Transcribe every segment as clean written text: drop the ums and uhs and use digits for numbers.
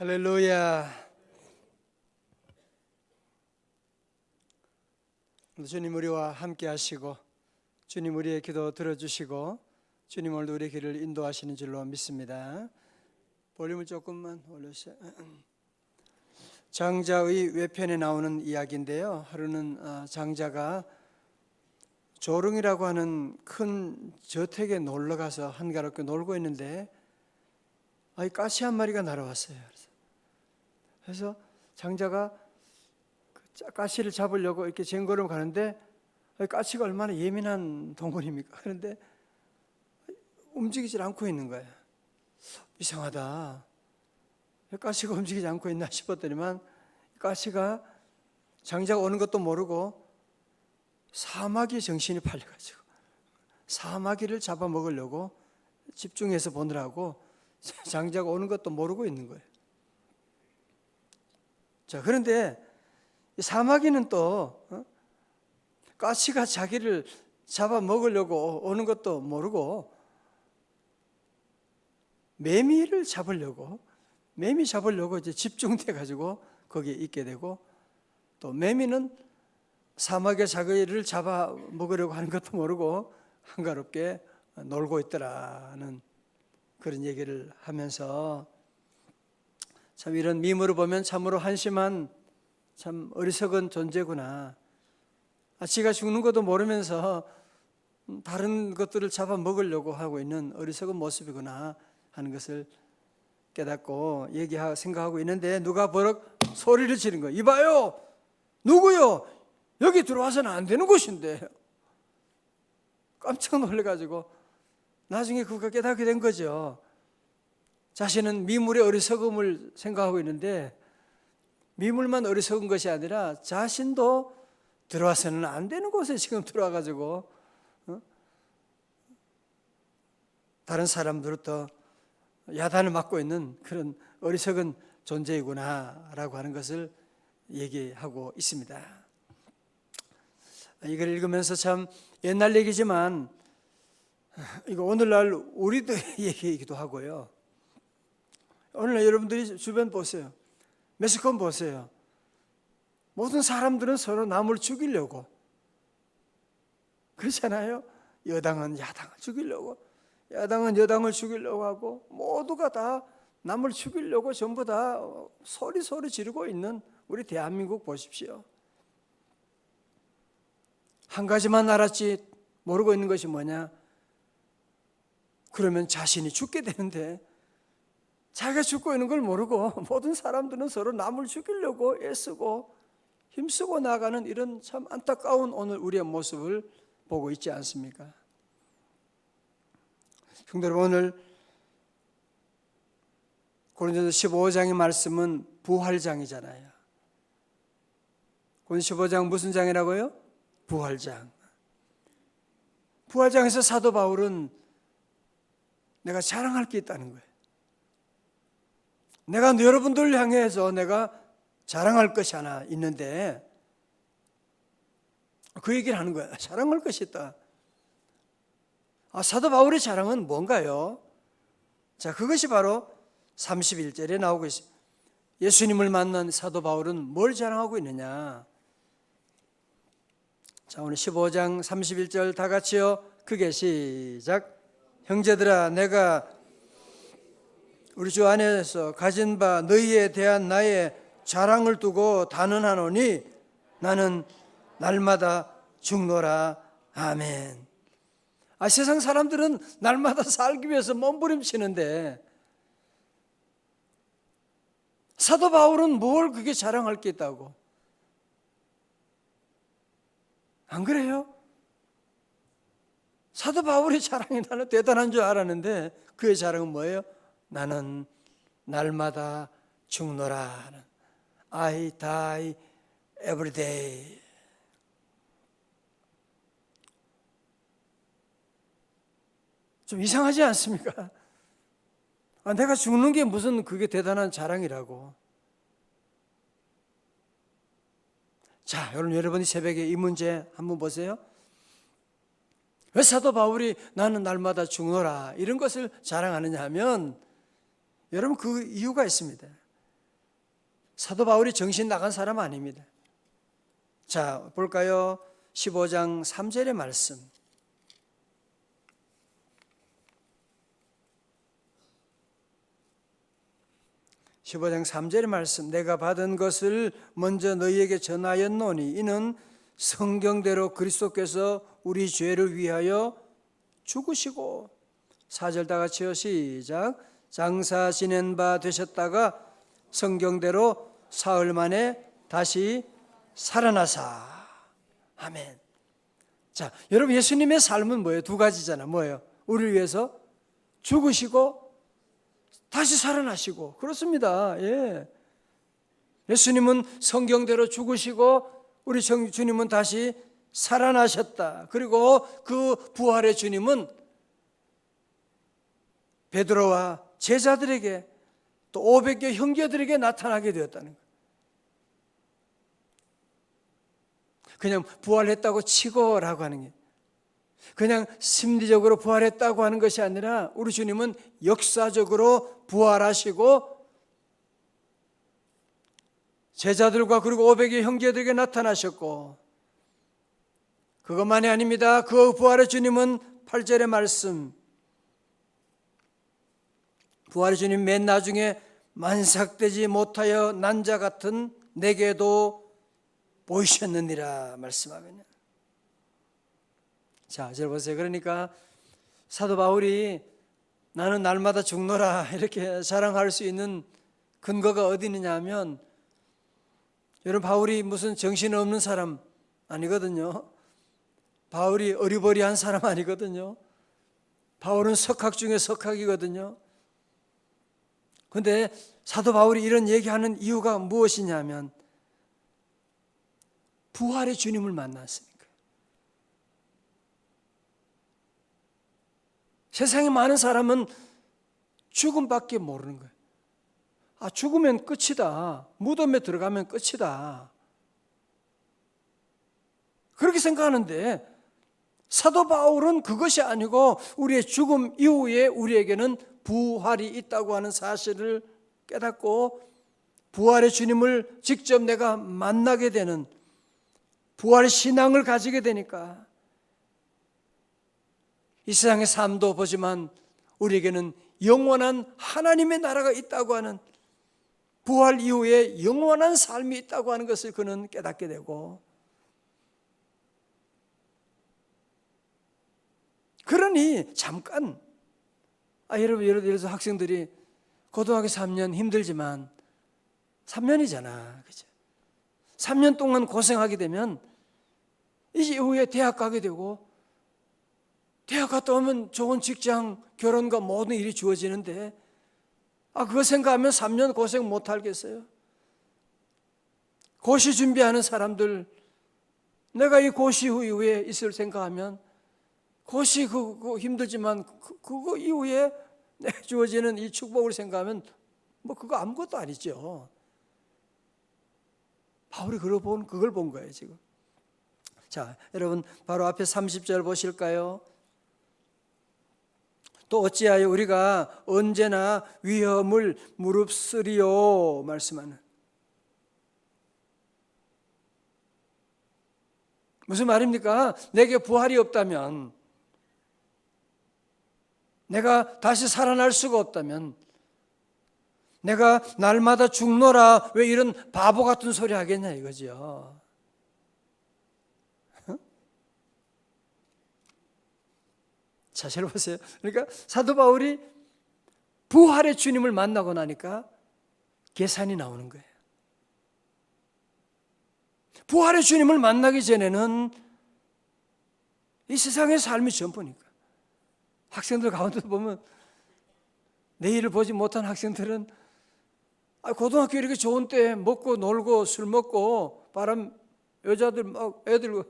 할렐루야. 주님 우리와 함께 하시고 주님 우리의 기도 들어주시고 주님 오늘도 우리의 길을 인도하시는 줄로 믿습니다. 볼륨을 조금만 올려주세요. 장자의 외편에 나오는 이야기인데요. 하루는 장자가 조릉이라고 하는 큰 저택에 놀러가서 한가롭게 놀고 있는데 가시 한 마리가 날아왔어요. 그래서 장자가 가시를 잡으려고 이렇게 쟁걸음 가는데 가시가 얼마나 예민한 동물입니까? 그런데 움직이질 않고 있는 거예요. 이상하다. 가시가 움직이지 않고 있나 싶었더니만 가시가 장자가 오는 것도 모르고 사마귀 정신이 팔려가지고 사마귀를 잡아먹으려고 집중해서 보느라고 장자가 오는 것도 모르고 있는 거예요. 자, 그런데 사마귀는 또 가시가 자기를 잡아먹으려고 오는 것도 모르고 매미 잡으려고 이제 집중돼 가지고 거기에 있게 되고, 또 매미는 사마귀가 자기를 잡아먹으려고 하는 것도 모르고 한가롭게 놀고 있더라는 그런 얘기를 하면서, 참 이런 미물을 보면 참으로 한심한 참 어리석은 존재구나. 지가 죽는 것도 모르면서 다른 것들을 잡아먹으려고 하고 있는 어리석은 모습이구나 하는 것을 깨닫고 생각하고 있는데, 누가 버럭 소리를 지른 거예요. 이봐요, 누구요? 여기 들어와서는 안 되는 곳인데. 깜짝 놀라가지고 나중에 그거 깨닫게 된 거죠. 자신은 미물의 어리석음을 생각하고 있는데 미물만 어리석은 것이 아니라 자신도 들어와서는 안 되는 곳에 지금 들어와가지고 다른 사람들부터 야단을 맞고 있는 그런 어리석은 존재이구나라고 하는 것을 얘기하고 있습니다. 이걸 읽으면서 참 옛날 얘기지만 이거 오늘날 우리도 얘기이기도 하고요. 오늘날 여러분들이 주변 보세요. 매스컴 보세요. 모든 사람들은 서로 남을 죽이려고 그렇잖아요. 여당은 야당을 죽이려고, 야당은 여당을 죽이려고 하고, 모두가 다 남을 죽이려고 전부 다 소리 지르고 있는 우리 대한민국 보십시오. 한 가지만 알았지 모르고 있는 것이 뭐냐? 그러면 자신이 죽게 되는데 자기가 죽고 있는 걸 모르고 모든 사람들은 서로 남을 죽이려고 애쓰고 힘쓰고 나가는 이런 참 안타까운 오늘 우리의 모습을 보고 있지 않습니까? 성도 여러분, 오늘 고린도서 15장의 말씀은 부활장이잖아요. 고린도 15장 무슨 장이라고요? 부활장. 부활장에서 사도 바울은 내가 자랑할 게 있다는 거예요. 내가 여러분들 향해서 내가 자랑할 것이 하나 있는데 그 얘기를 하는 거야. 자랑할 것이 있다. 사도 바울의 자랑은 뭔가요? 자, 그것이 바로 31절에 나오고 있습니다. 예수님을 만난 사도 바울은 뭘 자랑하고 있느냐? 자, 오늘 15장 31절 다 같이요. 크게 시작. 형제들아, 내가 우리 주 안에서 가진 바 너희에 대한 나의 자랑을 두고 단언하노니 나는 날마다 죽노라. 아멘. 세상 사람들은 날마다 살기 위해서 몸부림치는데 사도 바울은 뭘 그게 자랑할 게 있다고? 안 그래요? 사도 바울의 자랑이 나는 대단한 줄 알았는데 그의 자랑은 뭐예요? 나는 날마다 죽노라. I die every day. 좀 이상하지 않습니까? 내가 죽는 게 무슨 그게 대단한 자랑이라고. 자, 여러분이 새벽에 이 문제 한번 보세요. 왜 사도 바울이 나는 날마다 죽노라 이런 것을 자랑하느냐 하면 여러분 그 이유가 있습니다. 사도 바울이 정신 나간 사람 아닙니다. 자, 볼까요? 15장 3절의 말씀. 15장 3절의 말씀. 내가 받은 것을 먼저 너희에게 전하였노니 이는 성경대로 그리스도께서 우리 죄를 위하여 죽으시고, 4절 다 같이요. 시작. 장사 지낸 바 되셨다가 성경대로 사흘 만에 다시 살아나사. 아멘. 자, 여러분, 예수님의 삶은 뭐예요? 두 가지잖아. 뭐예요? 우리를 위해서 죽으시고 다시 살아나시고. 그렇습니다. 예. 예수님은 성경대로 죽으시고 우리 주님은 다시 살아나셨다. 그리고 그 부활의 주님은 베드로와 제자들에게 또 500개 형제들에게 나타나게 되었다는 거예요. 그냥 부활했다고 치고라고 하는 게, 그냥 심리적으로 부활했다고 하는 것이 아니라 우리 주님은 역사적으로 부활하시고 제자들과 그리고 500의 형제들에게 나타나셨고, 그것만이 아닙니다. 그 부활의 주님은 8절의 말씀, 부활의 주님 맨 나중에 만삭되지 못하여 난 자 같은 내게도 보이셨느니라 말씀하면요. 자, 저 보세요. 그러니까 사도 바울이 나는 날마다 죽노라 이렇게 자랑할 수 있는 근거가 어디 있느냐 하면, 여러분, 바울이 무슨 정신없는 사람 아니거든요. 바울이 어리버리한 사람 아니거든요. 바울은 석학 중에 석학이거든요. 그런데 사도 바울이 이런 얘기하는 이유가 무엇이냐면 부활의 주님을 만났으니까. 세상에 많은 사람은 죽음밖에 모르는 거예요. 아, 죽으면 끝이다. 무덤에 들어가면 끝이다. 그렇게 생각하는데 사도 바울은 그것이 아니고 우리의 죽음 이후에 우리에게는 부활이 있다고 하는 사실을 깨닫고 부활의 주님을 직접 내가 만나게 되는 부활의 신앙을 가지게 되니까 이 세상의 삶도 보지만 우리에게는 영원한 하나님의 나라가 있다고 하는, 부활 이후에 영원한 삶이 있다고 하는 것을 그는 깨닫게 되고, 그러니 잠깐, 여러분, 예를 들어서 학생들이 고등학교 3년 힘들지만 3년이잖아, 그죠? 3년 동안 고생하게 되면 이제 이후에 대학 가게 되고, 대학 갔다 오면 좋은 직장, 결혼과 모든 일이 주어지는데, 그거 생각하면 3년 고생 못 하겠어요? 고시 준비하는 사람들, 내가 이 고시 이후에 있을 생각하면 고시 그거 힘들지만 그거 이후에 내게 주어지는 이 축복을 생각하면 뭐 그거 아무것도 아니죠. 바울이 그걸 본 거예요, 지금. 자, 여러분, 바로 앞에 30절 보실까요? 또 어찌하여 우리가 언제나 위험을 무릅쓰리요 말씀하는, 무슨 말입니까? 내게 부활이 없다면, 내가 다시 살아날 수가 없다면, 내가 날마다 죽노라 왜 이런 바보 같은 소리 하겠냐 이거죠. 자, 잘 보세요. 그러니까 사도 바울이 부활의 주님을 만나고 나니까 계산이 나오는 거예요. 부활의 주님을 만나기 전에는 이 세상의 삶이 전부니까. 학생들 가운데 보면 내일을 보지 못한 학생들은 고등학교 이렇게 좋은 때 먹고 놀고 술 먹고 바람, 여자들 막 애들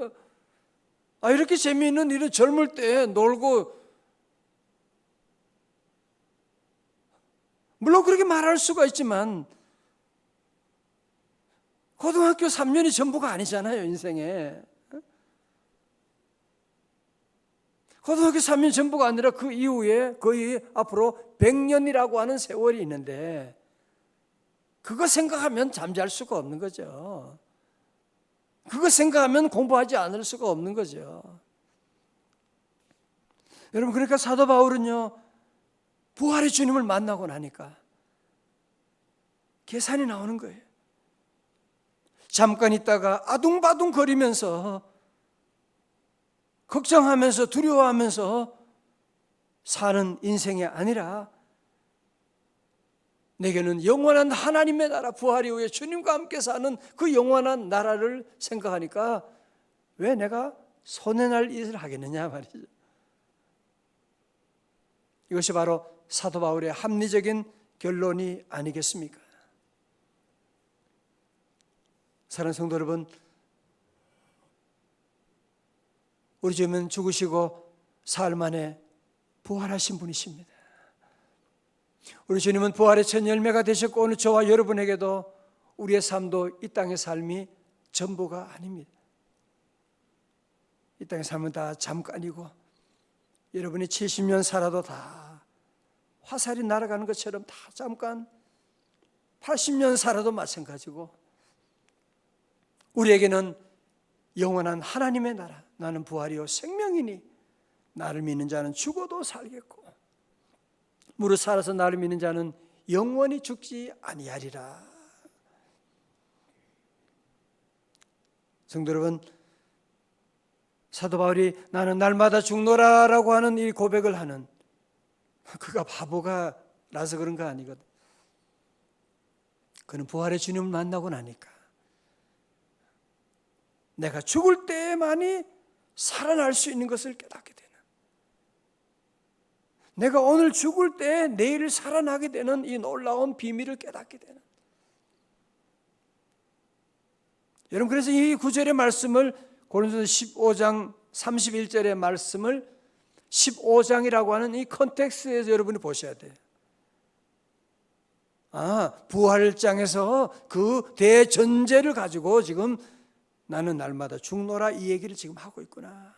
이렇게 재미있는 이런 젊을 때 놀고, 물론 그렇게 말할 수가 있지만 고등학교 3년이 전부가 아니잖아요, 인생에. 고등학교 3년 전부가 아니라 그 이후에 거의 앞으로 100년이라고 하는 세월이 있는데, 그거 생각하면 잠잘 수가 없는 거죠. 그거 생각하면 공부하지 않을 수가 없는 거죠. 여러분, 그러니까 사도 바울은요, 부활의 주님을 만나고 나니까 계산이 나오는 거예요. 잠깐 있다가 아둥바둥 거리면서 걱정하면서 두려워하면서 사는 인생이 아니라 내게는 영원한 하나님의 나라, 부활 이후에 주님과 함께 사는 그 영원한 나라를 생각하니까 왜 내가 손해날 일을 하겠느냐 말이죠. 이것이 바로 사도 바울의 합리적인 결론이 아니겠습니까? 사랑하는 성도 여러분, 우리 주님은 죽으시고 사흘 만에 부활하신 분이십니다. 우리 주님은 부활의 첫 열매가 되셨고 오늘 저와 여러분에게도 우리의 삶도 이 땅의 삶이 전부가 아닙니다. 이 땅의 삶은 다 잠깐이고 여러분이 70년 살아도 다 화살이 날아가는 것처럼 다 잠깐, 80년 살아도 마찬가지고 우리에게는 영원한 하나님의 나라, 나는 부활이요 생명이니 나를 믿는 자는 죽어도 살겠고 무릇 살아서 나를 믿는 자는 영원히 죽지 아니하리라. 성도 여러분, 사도 바울이 나는 날마다 죽노라라고 하는 이 고백을 하는 그가 바보가라서 그런 거 아니거든. 그는 부활의 주님을 만나고 나니까 내가 죽을 때만이 살아날 수 있는 것을 깨닫게 되는, 내가 오늘 죽을 때 내일 살아나게 되는 이 놀라운 비밀을 깨닫게 되는. 여러분, 그래서 이 9절의 말씀을 고린도서 15장 31절의 말씀을 15장이라고 하는 이 컨텍스트에서 여러분이 보셔야 돼요. 부활장에서 그 대전제를 가지고 지금 나는 날마다 죽노라 이 얘기를 지금 하고 있구나.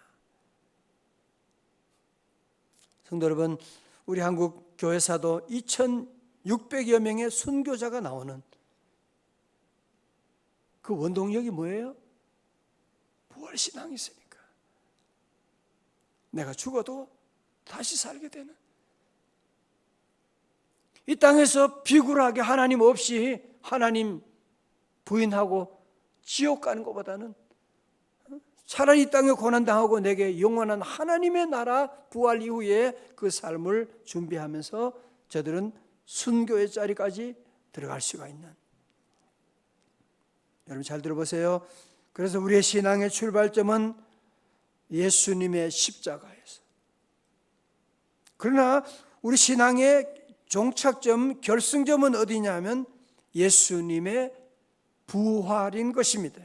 성도 여러분, 우리 한국 교회사도 2600여 명의 순교자가 나오는 그 원동력이 뭐예요? 부활신앙이 있으니까. 내가 죽어도 다시 살게 되는, 이 땅에서 비굴하게 하나님 없이 하나님 부인하고 지옥 가는 것보다는 차라리 이 땅에 고난당하고 내게 영원한 하나님의 나라 부활 이후에 그 삶을 준비하면서 저들은 순교의 자리까지 들어갈 수가 있는. 여러분 잘 들어보세요. 그래서 우리의 신앙의 출발점은 예수님의 십자가에서. 그러나 우리 신앙의 종착점, 결승점은 어디냐면 예수님의 부활인 것입니다.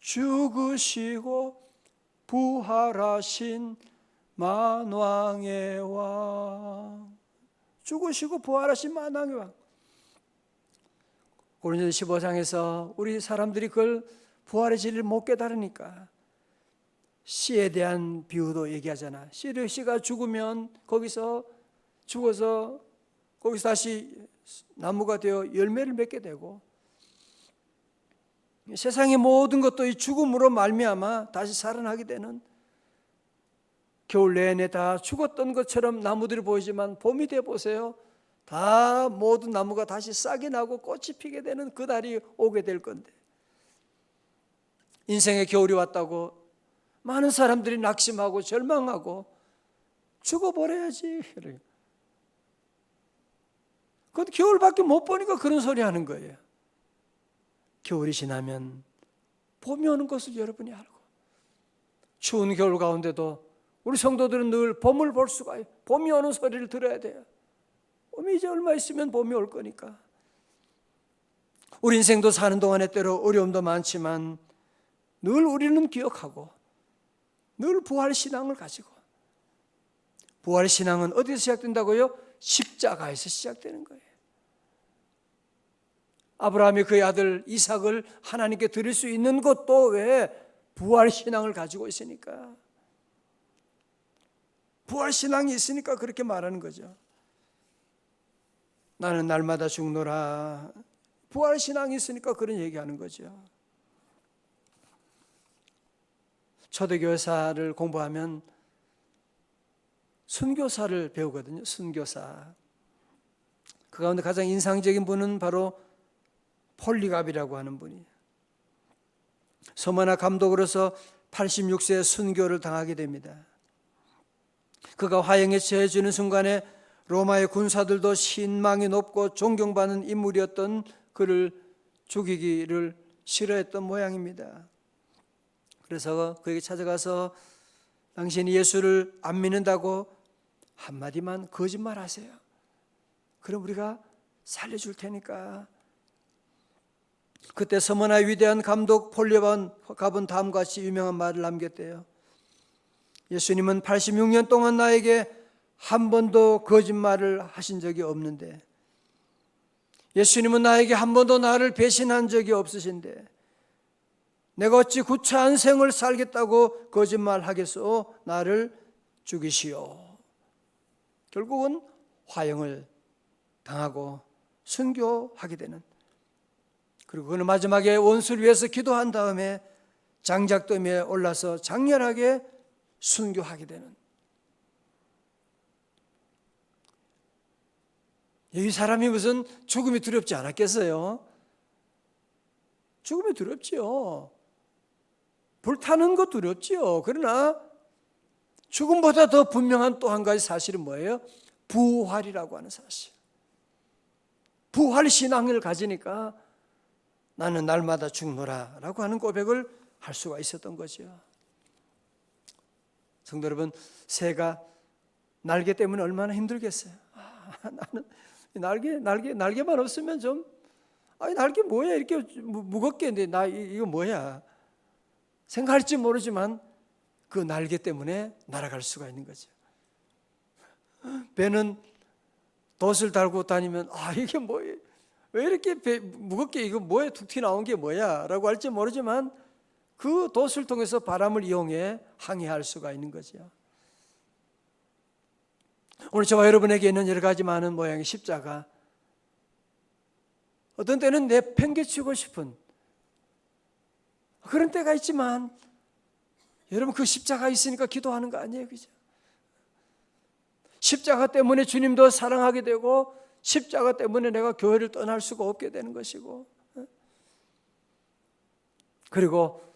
죽으시고 부활하신 만왕의 왕. 죽으시고 부활하신 만왕의 왕. 고린도서 15장에서 우리 사람들이 그걸 부활의 진리를 못 깨달으니까 씨에 대한 비유도 얘기하잖아. 씨가 죽으면 거기서 죽어서 거기서 다시 나무가 되어 열매를 맺게 되고, 세상의 모든 것도 이 죽음으로 말미암아 다시 살아나게 되는, 겨울 내내 다 죽었던 것처럼 나무들이 보이지만 봄이 되어 보세요. 다 모든 나무가 다시 싹이 나고 꽃이 피게 되는 그 날이 오게 될 건데, 인생의 겨울이 왔다고 많은 사람들이 낙심하고 절망하고 죽어버려야지. 그건 겨울밖에 못 보니까 그런 소리 하는 거예요. 겨울이 지나면 봄이 오는 것을 여러분이 알고, 추운 겨울 가운데도 우리 성도들은 늘 봄을 볼 수가 있어요. 봄이 오는 소리를 들어야 돼요. 봄이 이제 얼마 있으면 봄이 올 거니까. 우리 인생도 사는 동안에 때로 어려움도 많지만 늘 우리는 기억하고 늘 부활신앙을 가지고, 부활신앙은 어디서 시작된다고요? 십자가에서 시작되는 거예요. 아브라함이 그의 아들 이삭을 하나님께 드릴 수 있는 것도 왜 부활신앙을 가지고 있으니까, 부활신앙이 있으니까 그렇게 말하는 거죠. 나는 날마다 죽노라. 부활신앙이 있으니까 그런 얘기하는 거죠. 초대교사를 공부하면 순교사를 배우거든요. 순교사. 그 가운데 가장 인상적인 분은 바로 폴리갑이라고 하는 분이에요. 서머나 감독으로서 86세에 순교를 당하게 됩니다. 그가 화형에 처해지는 순간에 로마의 군사들도 신망이 높고 존경받는 인물이었던 그를 죽이기를 싫어했던 모양입니다. 그래서 그에게 찾아가서 당신이 예수를 안 믿는다고 한마디만 거짓말하세요. 그럼 우리가 살려줄 테니까. 그때 서머나의 위대한 감독 폴리갑은 다음과 같이 유명한 말을 남겼대요. 예수님은 86년 동안 나에게 한 번도 거짓말을 하신 적이 없는데, 예수님은 나에게 한 번도 나를 배신한 적이 없으신데 내가 어찌 구차한 생을 살겠다고 거짓말하겠소? 나를 죽이시오. 결국은 화형을 당하고 순교하게 되는, 그리고 그는 마지막에 원수를 위해서 기도한 다음에 장작더미에 올라서 장렬하게 순교하게 되는, 이 사람이 무슨 죽음이 두렵지 않았겠어요? 죽음이 두렵지요. 불타는 거 두렵지요. 그러나 죽음보다 더 분명한 또 한 가지 사실은 뭐예요? 부활이라고 하는 사실. 부활 신앙을 가지니까 나는 날마다 죽노라 라고 하는 고백을 할 수가 있었던 거죠. 성도 여러분, 새가 날개 때문에 얼마나 힘들겠어요. 나는 날개만 없으면 좀, 아니 날개 뭐야 이렇게 무겁게 했는데 나 이거 뭐야 생각할지 모르지만 그 날개 때문에 날아갈 수가 있는 거죠. 배는 돛을 달고 다니면 이게 뭐예요? 왜 이렇게 무겁게 이거 뭐야 툭 튀어나온 게 뭐야 라고 할지 모르지만 그 돛을 통해서 바람을 이용해 항해할 수가 있는 거죠. 오늘 저와 여러분에게 있는 여러 가지 많은 모양의 십자가, 어떤 때는 내팽개치고 싶은 그런 때가 있지만 여러분 그 십자가 있으니까 기도하는 거 아니에요, 그죠? 십자가 때문에 주님도 사랑하게 되고 십자가 때문에 내가 교회를 떠날 수가 없게 되는 것이고, 그리고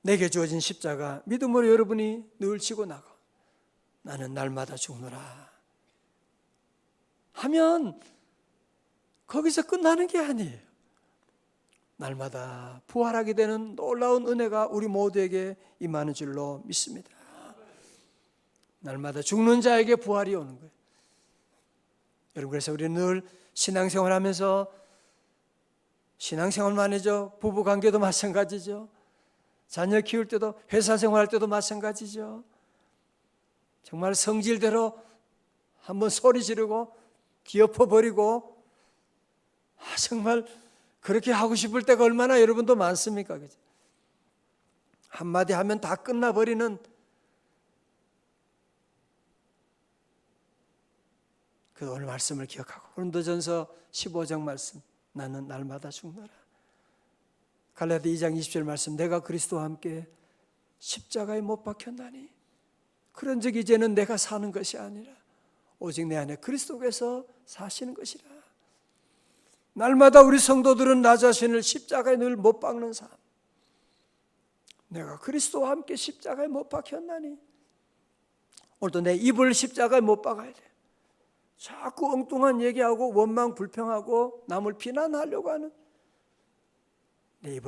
내게 주어진 십자가 믿음으로 여러분이 늘 지고 나가 나는 날마다 죽노라 하면 거기서 끝나는 게 아니에요. 날마다 부활하게 되는 놀라운 은혜가 우리 모두에게 임하는 줄로 믿습니다. 날마다 죽는 자에게 부활이 오는 거예요. 여러분, 그래서 우리는 늘 신앙생활하면서, 신앙생활만 해죠, 부부관계도 마찬가지죠, 자녀 키울 때도, 회사 생활할 때도 마찬가지죠. 정말 성질대로 한번 소리 지르고 뒤엎어버리고 정말 그렇게 하고 싶을 때가 얼마나 여러분도 많습니까? 그죠? 한마디 하면 다 끝나버리는 그 오늘 말씀을 기억하고, 고린도전서 15장 말씀, 나는 날마다 죽노라. 갈라디아 2장 20절 말씀, 내가 그리스도와 함께 십자가에 못 박혔나니 그런 적 이제는 내가 사는 것이 아니라 오직 내 안에 그리스도께서 사시는 것이라. 날마다 우리 성도들은 나 자신을 십자가에 늘 못 박는 삶, 내가 그리스도와 함께 십자가에 못 박혔나니, 오늘도 내 입을 십자가에 못 박아야 돼. 자꾸 엉뚱한 얘기하고 원망 불평하고 남을 비난하려고 하는 내 입을